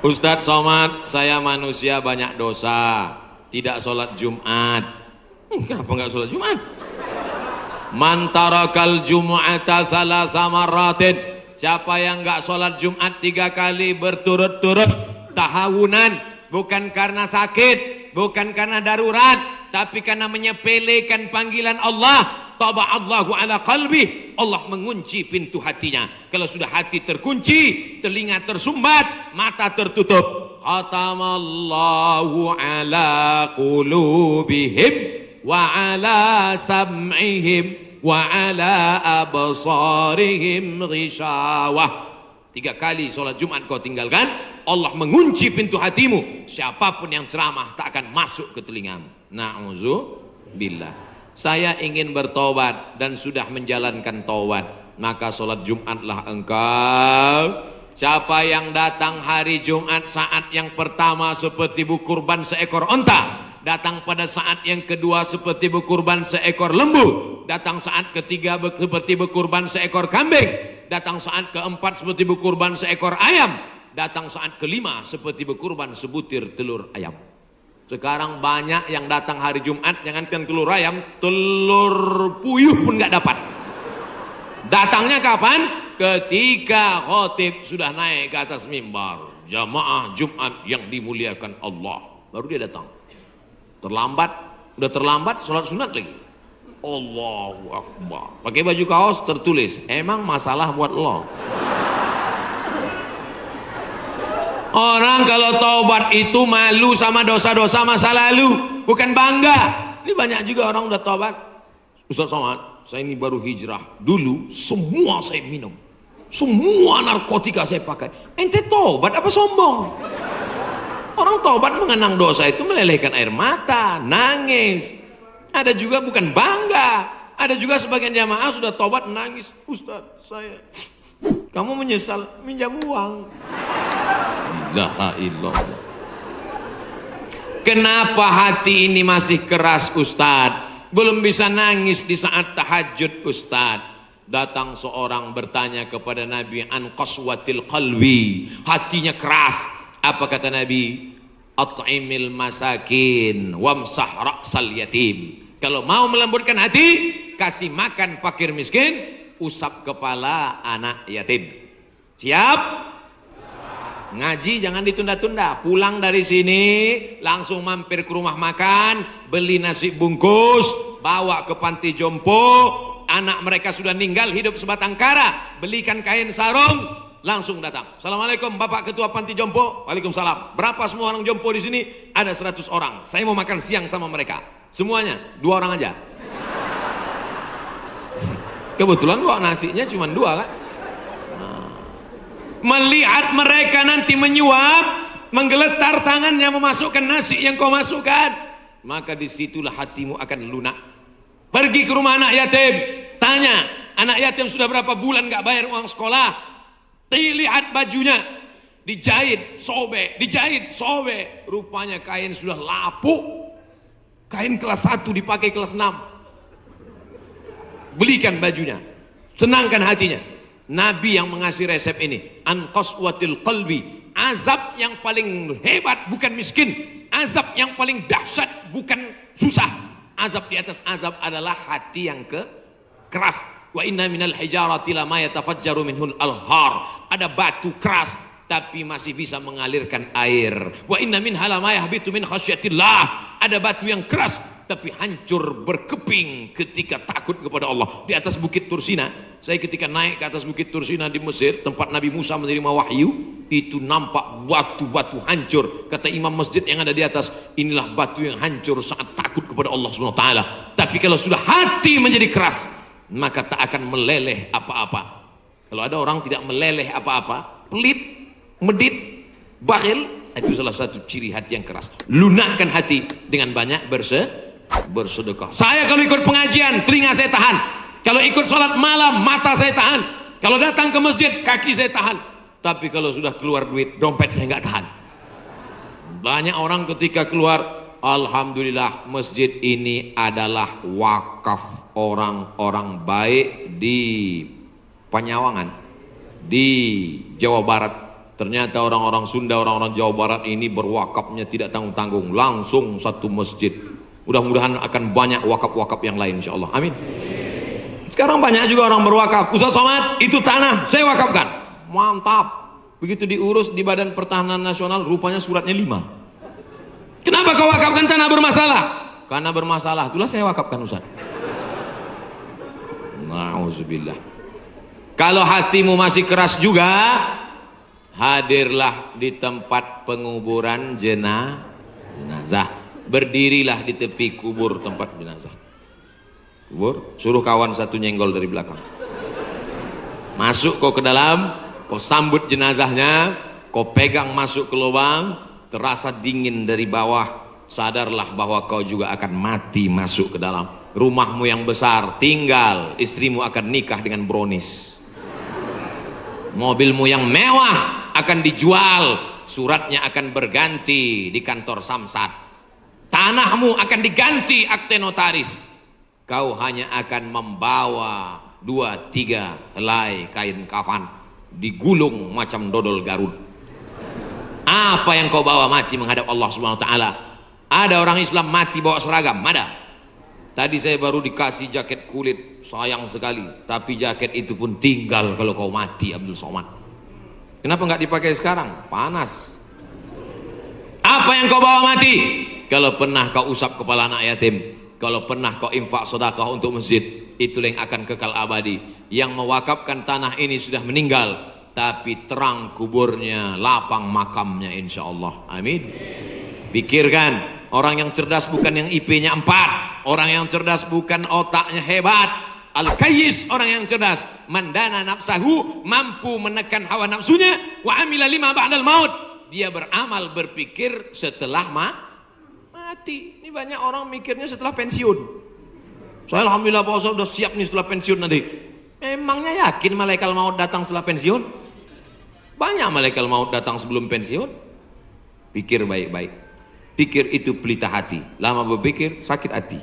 Ustadz Somad, saya manusia banyak dosa, tidak sholat Jumat. Kenapa nggak sholat Jumat? Man tarakal jumu'ata salasa marratin, siapa yang nggak sholat Jumat 3 kali berturut-turut tahawunan, bukan karena sakit, bukan karena darurat, tapi karena menyepelekan panggilan Allah, taba'allahu ala qalbi, Allah mengunci pintu hatinya. Kalau sudah hati terkunci, telinga tersumbat, mata tertutup, khatamallahu ala qulubihim wa ala sam'ihim wa ala absarihim ghishawah. 3 kali sholat Jumat kau tinggalkan, Allah mengunci pintu hatimu. Siapapun yang ceramah tak akan masuk ke telingamu. Na'udzubillah. Saya ingin bertobat dan sudah menjalankan taubat, maka sholat Jumatlah engkau. Siapa yang datang hari Jumat saat yang pertama seperti berkurban seekor onta, datang pada saat yang kedua seperti berkurban seekor lembu, datang saat ketiga seperti berkurban seekor kambing, datang saat keempat seperti berkurban seekor ayam, datang saat kelima seperti berkurban sebutir telur ayam. Sekarang banyak yang datang hari Jumat, jangankan telur ayam, telur puyuh pun nggak dapat. Datangnya kapan? Ketika khotib sudah naik ke atas mimbar, jamaah Jumat yang dimuliakan Allah, baru dia datang. Terlambat, udah terlambat sholat sunat lagi. Allahu Akbar. Pakai baju kaos tertulis, emang masalah buat lo. Orang kalau taubat itu malu sama dosa-dosa masa lalu, bukan bangga. Ini banyak juga orang udah taubat. Ustaz Somad, saya ini baru hijrah. Dulu semua saya minum, semua narkotika saya pakai. Ente taubat apa sombong? Orang taubat mengenang dosa itu melelehkan air mata, nangis. Ada juga bukan bangga. Ada juga sebagian jamaah sudah taubat nangis. Ustaz, saya, kamu menyesal minjam uang. La ilallah. Kenapa hati ini masih keras Ustaz? Belum bisa nangis di saat tahajud Ustaz. Datang seorang bertanya kepada Nabi, an qaswatil qalbi, hatinya keras. Apa kata Nabi? At'imil masakin wamsah ra'sal yatim. Kalau mau melembutkan hati, kasih makan fakir miskin, usap kepala anak yatim. Siap? Ngaji jangan ditunda-tunda. Pulang dari sini langsung mampir ke rumah makan, beli nasi bungkus, bawa ke panti jompo. Anak mereka sudah meninggal, hidup sebatang kara, belikan kain sarung, langsung datang. Assalamualaikum Bapak Ketua Panti Jompo. Waalaikumsalam. Berapa semua orang jompo di sini? Ada 100 orang. Saya mau makan siang sama mereka. Semuanya 2 orang aja. Kebetulan bawa nasinya cuma 2 kan. Melihat mereka nanti menyuap, menggeletar tangannya memasukkan nasi yang kau masukkan, maka disitulah hatimu akan lunak. Pergi ke rumah anak yatim, tanya, anak yatim sudah berapa bulan gak bayar uang sekolah. Lihat bajunya, dijahit, sobek, rupanya kain sudah lapuk. Kain kelas 1 dipakai kelas 6. Belikan bajunya, senangkan hatinya. Nabi yang mengasih resep ini, an qaswatil qalbi, azab yang paling hebat bukan miskin, azab yang paling dahsyat bukan susah, azab di atas azab adalah hati yang keras. Wa inna minal hijarati lama yatafajjaru minhul alhar, ada batu keras tapi masih bisa mengalirkan air. Wa inna minha lama yahbitu min khasyatillah, ada batu yang keras tapi hancur berkeping ketika takut kepada Allah. Di atas bukit Tursina, saya ketika naik ke atas bukit Tursina di Mesir, tempat Nabi Musa menerima wahyu, itu nampak batu-batu hancur. Kata imam masjid yang ada di atas, inilah batu yang hancur saat takut kepada Allah SWT. Tapi kalau sudah hati menjadi keras, maka tak akan meleleh apa-apa. Kalau ada orang tidak meleleh apa-apa, pelit, medit, bakhil, itu salah satu ciri hati yang keras. Lunakkan hati dengan banyak bersedekah. Saya kalau ikut pengajian, telinga saya tahan. Kalau ikut sholat malam, mata saya tahan. Kalau datang ke masjid, kaki saya tahan. Tapi kalau sudah keluar duit, dompet saya nggak tahan. Banyak orang ketika keluar, alhamdulillah masjid ini adalah wakaf orang-orang baik di Panyawangan, di Jawa Barat. Ternyata orang-orang Sunda, orang-orang Jawa Barat ini berwakafnya tidak tanggung-tanggung, langsung satu masjid. Mudah-mudahan akan banyak wakaf-wakaf yang lain insyaallah. Amin. Sekarang banyak juga orang berwakaf. Ustaz Somad, itu tanah saya wakafkan. Mantap. Begitu diurus di Badan Pertahanan Nasional, rupanya suratnya 5. Kenapa kau wakafkan tanah bermasalah? Karena bermasalah, itulah saya wakafkan Ustaz. Na'udzubillah. Kalau hatimu masih keras juga, hadirlah di tempat penguburan jenazah. Berdirilah di tepi kubur tempat jenazah. Kubur, suruh kawan satu nyenggol dari belakang. Masuk kau ke dalam, kau sambut jenazahnya, kau pegang masuk ke lubang, terasa dingin dari bawah. Sadarlah bahwa kau juga akan mati masuk ke dalam. Rumahmu yang besar tinggal, istrimu akan nikah dengan brownies. Mobilmu yang mewah akan dijual, suratnya akan berganti di kantor Samsat. Tanahmu akan diganti akte notaris. Kau hanya akan membawa 2-3 helai kain kafan, digulung macam dodol Garut. Apa yang kau bawa mati menghadap Allah Subhanahu wa taala? Ada orang Islam mati bawa seragam? Ada. Tadi saya baru dikasih jaket kulit, sayang sekali, tapi jaket itu pun tinggal kalau kau mati, Abdul Somad. Kenapa nggak dipakai sekarang? Panas. Apa yang kau bawa mati? Kalau pernah kau usap kepala anak yatim, kalau pernah kau infak sedekah untuk masjid, itulah yang akan kekal abadi. Yang mewakafkan tanah ini sudah meninggal, tapi terang kuburnya, lapang makamnya insyaallah. Amin. Pikirkan, orang yang cerdas bukan yang IP-nya 4, orang yang cerdas bukan otaknya hebat. Al-Kayyis, orang yang cerdas, mandana nafsahu, mampu menekan hawa nafsunya, wa amila lima ba'dal maut. Dia beramal, berpikir setelah mati. Ini banyak orang mikirnya setelah pensiun. Saya alhamdulillah Pak Ustaz udah siap nih setelah pensiun nanti. Emangnya yakin malaikat maut datang setelah pensiun? Banyak malaikat maut datang sebelum pensiun. Pikir baik-baik. Pikir itu pelita hati. Lama berpikir sakit hati.